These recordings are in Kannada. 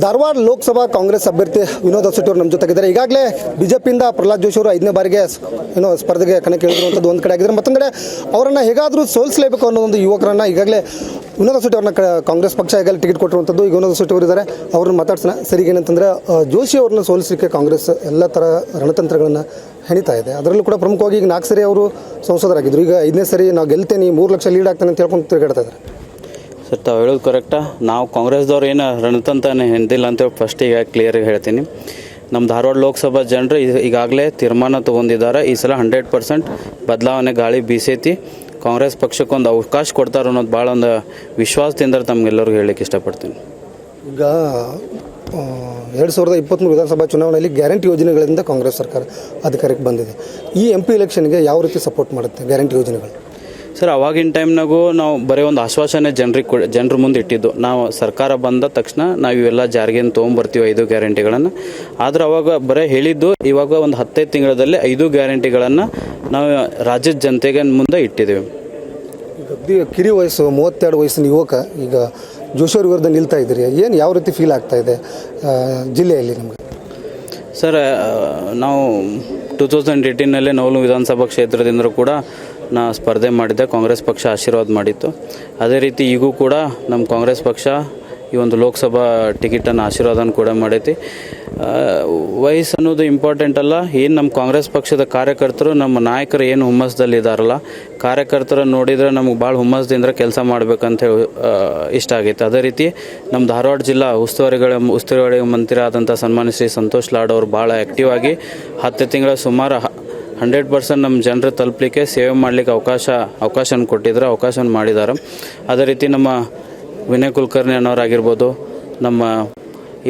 ಧಾರವಾಡ ಲೋಕಸಭಾ ಕಾಂಗ್ರೆಸ್ ಅಭ್ಯರ್ಥಿ ವಿನೋದ್ ಅಸೋಟಿ ಅವರು ನಮ್ಮ ಜೊತೆಗಿದ್ದಾರೆ. ಈಗಾಗಲೇ ಬಿಜೆಪಿಯಿಂದ ಪ್ರಹ್ಲಾದ್ ಜೋಶಿ ಅವರು 5ನೇ ಬಾರಿಗೆ ಸ್ಪರ್ಧೆಗೆ ಕಣಕ್ಕಿಳಿದಿರುವಂಥದ್ದು ಒಂದು ಕಡೆ ಆಗಿದ್ದಾರೆ. ಮತ್ತೊಂದು ಕಡೆ ಅವರನ್ನು ಹೇಗಾದರೂ ಸೋಲಿಸಲೇಬೇಕು ಅನ್ನೋ ಒಂದು ಯುವಕರನ್ನು ಈಗಾಗಲೇ ವಿನೋದ್ ಅಸೋಟಿ ಅವ್ರನ್ನ ಕಾಂಗ್ರೆಸ್ ಪಕ್ಷ ಈಗಾಗಲೇ ಟಿಕೆಟ್ ಕೊಟ್ಟಿರುವಂಥದ್ದು. ಈಗ ವಿನೋದ್ ಅಸೋಟಿ ಅವರು ಇದ್ದಾರೆ, ಅವ್ರನ್ನ ಮಾತಾಡ್ಸೋಣ. ಸರಿಗೆ ಏನಂತಂದರೆ ಜೋಶಿ ಅವ್ರನ್ನ ಸೋಲಿಸಲಿಕ್ಕೆ ಕಾಂಗ್ರೆಸ್ ಎಲ್ಲ ಥರ ರಣತಂತ್ರಗಳನ್ನು ಹೆಣಿತಾ ಇದೆ. ಅದರಲ್ಲೂ ಕೂಡ ಪ್ರಮುಖವಾಗಿ ಈಗ 4 ಸರಿ ಅವರು ಸಂಸದರಾಗಿದ್ದರು. ಈಗ 5ನೇ ಸರಿ ನಾವು ಗೆಲ್ತೇನೆ, 3 ಲಕ್ಷ ಲೀಡ್ ಆಗ್ತಾನೆ ಅಂತ ಹೇಳ್ಕೊಂಡು ತಿರುಗಾಡ್ತಾ ಇದ್ದಾರೆ. ಸರ್, ತಾವು ಹೇಳೋದು ಕರೆಕ್ಟಾ. ನಾವು ಕಾಂಗ್ರೆಸ್ದವ್ರು ಏನು ರಣತಂತ್ರನೇ ಹೆಂದಿಲ್ಲ ಅಂತೇಳಿ ಫಸ್ಟ್ ಈಗ ಕ್ಲಿಯರಾಗಿ ಹೇಳ್ತೀನಿ. ನಮ್ಮ ಧಾರವಾಡ ಲೋಕಸಭಾ ಜನರು ಈಗಾಗಲೇ ತೀರ್ಮಾನ ತೊಗೊಂಡಿದ್ದಾರೆ. ಈ ಸಲ 100% ಬದಲಾವಣೆ ಗಾಳಿ ಬೀಸೈತಿ. ಕಾಂಗ್ರೆಸ್ ಪಕ್ಷಕ್ಕೊಂದು ಅವಕಾಶ ಕೊಡ್ತಾರೆ ಅನ್ನೋದು ಭಾಳ ಒಂದು ವಿಶ್ವಾಸದಿಂದ ತಮಗೆಲ್ಲರಿಗೂ ಹೇಳಲಿಕ್ಕೆ ಇಷ್ಟಪಡ್ತೀನಿ. ಈಗ 2023 ವಿಧಾನಸಭಾ ಚುನಾವಣೆಯಲ್ಲಿ ಗ್ಯಾರಂಟಿ ಯೋಜನೆಗಳಿಂದ ಕಾಂಗ್ರೆಸ್ ಸರ್ಕಾರ ಅಧಿಕಾರಕ್ಕೆ ಬಂದಿದೆ. ಈ MP ಎಲೆಕ್ಷನ್ಗೆ ಯಾವ ರೀತಿ ಸಪೋರ್ಟ್ ಮಾಡುತ್ತೆ ಗ್ಯಾರಂಟಿ ಯೋಜನೆಗಳು? ಸರ್, ಅವಾಗಿನ ಟೈಮ್ನಾಗೂ ನಾವು ಬರೀ ಒಂದು ಆಶ್ವಾಸನೆ ಜನರ ಮುಂದೆ ಇಟ್ಟಿದ್ದು. ನಾವು ಸರ್ಕಾರ ಬಂದ ತಕ್ಷಣ ನಾವು ಇವೆಲ್ಲ ಜಾರಿಗೆ ತೊಗೊಂಬರ್ತೀವಿ 5 ಗ್ಯಾರಂಟಿಗಳನ್ನು. ಆದರೆ ಅವಾಗ ಬರೀ ಹೇಳಿದ್ದು, ಇವಾಗ ಒಂದು 15 ತಿಂಗಳಲ್ಲಿ 5 ಗ್ಯಾರಂಟಿಗಳನ್ನು ನಾವು ರಾಜ್ಯದ ಜನತೆಗೆ ಮುಂದೆ ಇಟ್ಟಿದ್ದೇವೆ. ಈಗ ಕಿರಿ ವಯಸ್ಸು 32 ವಯಸ್ಸಿನ ಯುವಕ ಈಗ ಜೋಶಿ ಅವ್ರ ವಿರುದ್ಧ ನಿಲ್ತಾ ಇದ್ದೀರಿ. ಏನು ಯಾವ ರೀತಿ ಫೀಲ್ ಆಗ್ತಾ ಇದೆ ಜಿಲ್ಲೆಯಲ್ಲಿ ನಿಮಗೆ? ಸರ್, ನಾವು 2018ನಲ್ಲಿ ನವಲು ವಿಧಾನಸಭಾ ಕ್ಷೇತ್ರದಿಂದ ಕೂಡ ನಾ ಸ್ಪರ್ಧೆ ಮಾಡಿದ್ದೆ. ಕಾಂಗ್ರೆಸ್ ಪಕ್ಷ ಆಶೀರ್ವಾದ ಮಾಡಿತ್ತು. ಅದೇ ರೀತಿ ಈಗೂ ಕೂಡ ನಮ್ಮ ಕಾಂಗ್ರೆಸ್ ಪಕ್ಷ ಈ ಒಂದು ಲೋಕಸಭಾ ಟಿಕೆಟನ್ನು ಆಶೀರ್ವಾದನ ಕೂಡ ಮಾಡೈತಿ. ವಯಸ್ಸು ಅನ್ನೋದು ಇಂಪಾರ್ಟೆಂಟ್ ಅಲ್ಲ. ಏನು ನಮ್ಮ ಕಾಂಗ್ರೆಸ್ ಪಕ್ಷದ ಕಾರ್ಯಕರ್ತರು, ನಮ್ಮ ನಾಯಕರು ಏನು ಹುಮ್ಮಸ್ದಲ್ಲಿ ಇದ್ದಾರಲ್ಲ, ಕಾರ್ಯಕರ್ತರು ನೋಡಿದರೆ ನಮಗೆ ಭಾಳ ಹುಮ್ಮಸ್ದಿಂದ ಕೆಲಸ ಮಾಡಬೇಕಂತ ಹೇಳಿ ಇಷ್ಟ ಆಗೈತೆ. ಅದೇ ರೀತಿ ನಮ್ಮ ಧಾರವಾಡ ಜಿಲ್ಲಾ ಉಸ್ತುವಾರಿ ಮಂತ್ರಿ ಆದಂಥ ಸನ್ಮಾನ್ಯ ಶ್ರೀ ಸಂತೋಷ್ ಲಾಡ್ ಅವರು ಭಾಳ ಆ್ಯಕ್ಟಿವ್ ಆಗಿ 10 ತಿಂಗಳ ಸುಮಾರು 100% ನಮ್ಮ ಜನರು ತಲುಪಲಿಕ್ಕೆ ಸೇವೆ ಮಾಡಲಿಕ್ಕೆ ಅವಕಾಶನ ಕೊಟ್ಟಿದ್ದಾರೆ, ಅವಕಾಶವನ್ನು ಮಾಡಿದ್ದಾರೆ. ಅದೇ ರೀತಿ ನಮ್ಮ ವಿನಯ್ ಕುಲಕರ್ಣಿ ಅನ್ನೋರಾಗಿರ್ಬೋದು, ನಮ್ಮ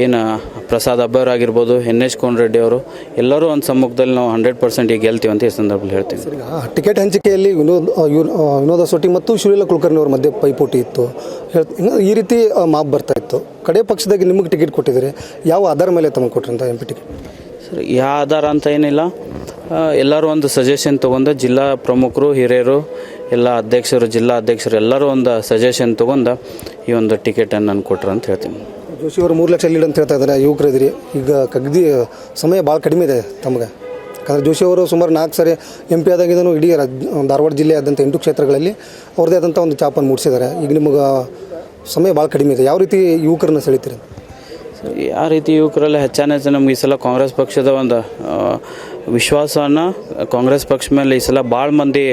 ಏನು ಪ್ರಸಾದ್ ಅಬ್ಬವರಾಗಿರ್ಬೋದು, NH ಕೋನರೆಡ್ಡಿ ಅವರು, ಎಲ್ಲರೂ ಒಂದು ಸಮ್ಮುಖದಲ್ಲಿ ನಾವು 100% ಈಗ ಗೆಲ್ತೀವಿ ಅಂತ ಈ ಸಂದರ್ಭದಲ್ಲಿ ಹೇಳ್ತೀವಿ. ಟಿಕೆಟ್ ಹಂಚಿಕೆಯಲ್ಲಿ ವಿನೋದ್ ಅಸೋಟಿ ಮತ್ತು ಶಿವಲೀಲಾ ಕುಲಕರ್ಣಿ ಅವ್ರ ಮಧ್ಯೆ ಪೈಪೋಟಿ ಇತ್ತು. ಈ ರೀತಿ ಮಾಪ್ ಬರ್ತಾ ಇತ್ತು. ಕಡೆ ಪಕ್ಷದಾಗಿ ನಿಮಗೆ ಟಿಕೆಟ್ ಕೊಟ್ಟಿದ್ದಾರೆ. ಯಾವ ಆಧಾರ ಮೇಲೆ ತಮಗೆ ಕೊಟ್ಟರಂತ MP ಟಿಕೆಟ್? ಸರ್, ಯಾವ ಆಧಾರ ಅಂತ ಏನಿಲ್ಲ. ಎಲ್ಲರೂ ಒಂದು ಸಜೆಷನ್ ತೊಗೊಂಡು, ಜಿಲ್ಲಾ ಪ್ರಮುಖರು, ಹಿರಿಯರು, ಎಲ್ಲ ಅಧ್ಯಕ್ಷರು, ಜಿಲ್ಲಾ ಅಧ್ಯಕ್ಷರು ಎಲ್ಲರೂ ಒಂದು ಸಜೆಷನ್ ತೊಗೊಂಡು ಈ ಒಂದು ಟಿಕೆಟನ್ನು ನಾನು ಕೊಟ್ಟರು ಅಂತ ಹೇಳ್ತೀನಿ. ಜೋಶಿ ಅವರು 3 ಲಕ್ಷ ಲೀಡ್ ಅಂತ ಹೇಳ್ತಾ ಇದ್ದಾರೆ. ಯುವಕರು ಇದ್ದೀರಿ. ಈಗ ಸಮಯ ಭಾಳ ಕಡಿಮೆ ಇದೆ ತಮಗೆ. ಯಾಕಂದರೆ ಜೋಶಿ ಅವರು ಸುಮಾರು 4 ಸರಿ MP ಆದಾಗಿದ್ದನು ಇಡೀ ಧಾರವಾಡ ಜಿಲ್ಲೆಯಾದಂಥ 8 ಕ್ಷೇತ್ರಗಳಲ್ಲಿ ಅವ್ರದ್ದೇ ಆದಂಥ ಒಂದು ಛಾಪನ್ನು ಮೂಡಿಸಿದ್ದಾರೆ. ಈಗ ನಿಮಗೆ ಸಮಯ ಭಾಳ ಕಡಿಮೆ ಇದೆ. ಯಾವ ರೀತಿ ಯುವಕರನ್ನ ಸೆಳಿತೀರಿ? ಯಾವ ರೀತಿ ಯುವಕರೆಲ್ಲ ಹೆಚ್ಚಾನ ನಮ್ಗೆ ಈ ಸಲ ಕಾಂಗ್ರೆಸ್ ಪಕ್ಷದ ಒಂದು ವಿಶ್ವಾಸವನ್ನು ಕಾಂಗ್ರೆಸ್ ಪಕ್ಷ ಮೇಲೆ ಈ ಸಲ ಭಾಳ ಮಂದಿ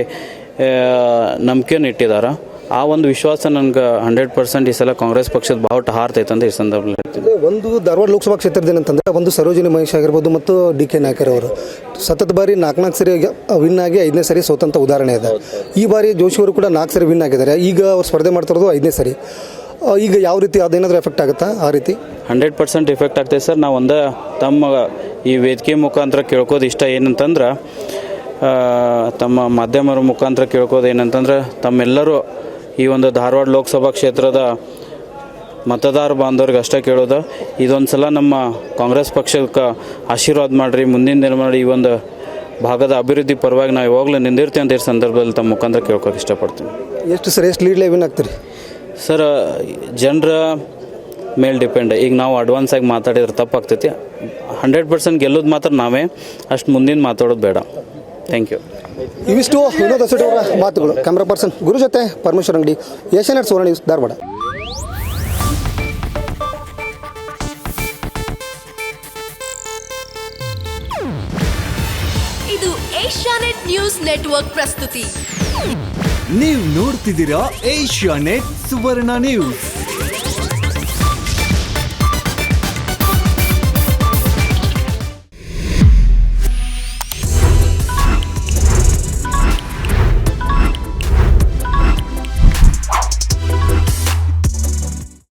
ನಂಬಿಕೆಯನ್ನು ಇಟ್ಟಿದ್ದಾರೆ. ಆ ಒಂದು ವಿಶ್ವಾಸ ನನಗೆ 100% ಈ ಸಲ ಕಾಂಗ್ರೆಸ್ ಪಕ್ಷದ ಬಾವುಟ ಹಾರ್ತೈತೆ ಅಂತ ಈ ಸಂದರ್ಭದಲ್ಲಿ ಹೇಳ್ತೀನಿ. ಒಂದು ಧಾರವಾಡ ಲೋಕಸಭಾ ಕ್ಷೇತ್ರದ ಏನಂತಂದರೆ ಒಂದು ಸರೋಜಿನಿ ಮಹೇಶ್ ಆಗಿರ್ಬೋದು ಮತ್ತು DK ನಾಯಕರ್ ಅವರು ಸತತ ಬಾರಿ 4 ಸರಿ ವಿನ್ ಆಗಿ 5ನೇ ಸರಿ ಸೋತಂಥ ಉದಾಹರಣೆ ಇದೆ. ಈ ಬಾರಿ ಜೋಶಿ ಅವರು ಕೂಡ 4 ಸರಿ ವಿನ್ ಆಗಿದ್ದಾರೆ. ಈಗ ಅವ್ರು ಸ್ಪರ್ಧೆ ಮಾಡ್ತಿರೋದು 5ನೇ ಸರಿ. ಈಗ ಯಾವ ರೀತಿ ಅದೇನಾದರೂ ಎಫೆಕ್ಟ್ ಆಗುತ್ತಾ? ಆ ರೀತಿ 100% ಎಫೆಕ್ಟ್ ಆಗ್ತೈತೆ ಸರ್. ನಾವು ತಮ್ಮ ಈ ವೇದಿಕೆ ಮುಖಾಂತರ ಕೇಳ್ಕೋದು ಇಷ್ಟ ಏನಂತಂದ್ರೆ, ತಮ್ಮ ಮಾಧ್ಯಮರ ಮುಖಾಂತರ ಕೇಳ್ಕೋದು ಏನಂತಂದ್ರೆ, ತಮ್ಮೆಲ್ಲರೂ ಈ ಒಂದು ಧಾರವಾಡ ಲೋಕಸಭಾ ಕ್ಷೇತ್ರದ ಮತದಾರ ಬಾಂಧವ್ರಿಗೆ ಅಷ್ಟೇ ಕೇಳೋದು, ಇದೊಂದು ಸಲ ನಮ್ಮ ಕಾಂಗ್ರೆಸ್ ಪಕ್ಷಕ್ಕೆ ಆಶೀರ್ವಾದ ಮಾಡಿರಿ. ಮುಂದಿನ ದಿನಮಾಡಿ ಈ ಒಂದು ಭಾಗದ ಅಭಿವೃದ್ಧಿ ಪರವಾಗಿ ನಾವು ಯಾವಾಗಲೂ ನಿಂದಿರ್ತೀವಿ ಅಂತ ಈ ಸಂದರ್ಭದಲ್ಲಿ ತಮ್ಮ ಮುಖಾಂತರ ಕೇಳ್ಕೋಕೆ ಇಷ್ಟಪಡ್ತೀನಿ. ಎಷ್ಟು ಲೀಡ್ಲೇ ವಿನ್ ಆಗ್ತೀರಿ? ಸರ್, ಜನರ ಮೇಲೆ ಡಿಪೆಂಡ್. ಈಗ ನಾವು ಅಡ್ವಾನ್ಸಾಗಿ ಮಾತಾಡಿದ್ರೆ ತಪ್ಪಾಗ್ತೈತಿ. 100% ಗೆಲ್ಲೋದು ಮಾತ್ರ ನಾವೇ, ಅಷ್ಟು ಮುಂದಿನ ಮಾತಾಡೋದು ಬೇಡ. Thank you. ಇವಿಷ್ಟು ವಿನೋದ್ ಅಸೋಟಿ ಅವರ ಮಾತುಗಳು. ಕ್ಯಾಮ್ರಾ ಪರ್ಸನ್ ಗುರು ಜೊತೆ ಪರಮೇಶ್ವರ್ ಅಂಗಡಿ, ಏಷ್ಯಾನೆಟ್ ಸುವರ್ಣ ನ್ಯೂಸ್, ಧಾರವಾಡ. ಇದು ಏಷ್ಯಾನೆಟ್ ನ್ಯೂಸ್ ನೆಟ್ವರ್ಕ್ ಪ್ರಸ್ತುತಿ. ನೀವು ನೋಡ್ತಿದ್ದೀರಾ ಏಷ್ಯಾನೆಟ್ ಸುವರ್ಣ ನ್ಯೂಸ್.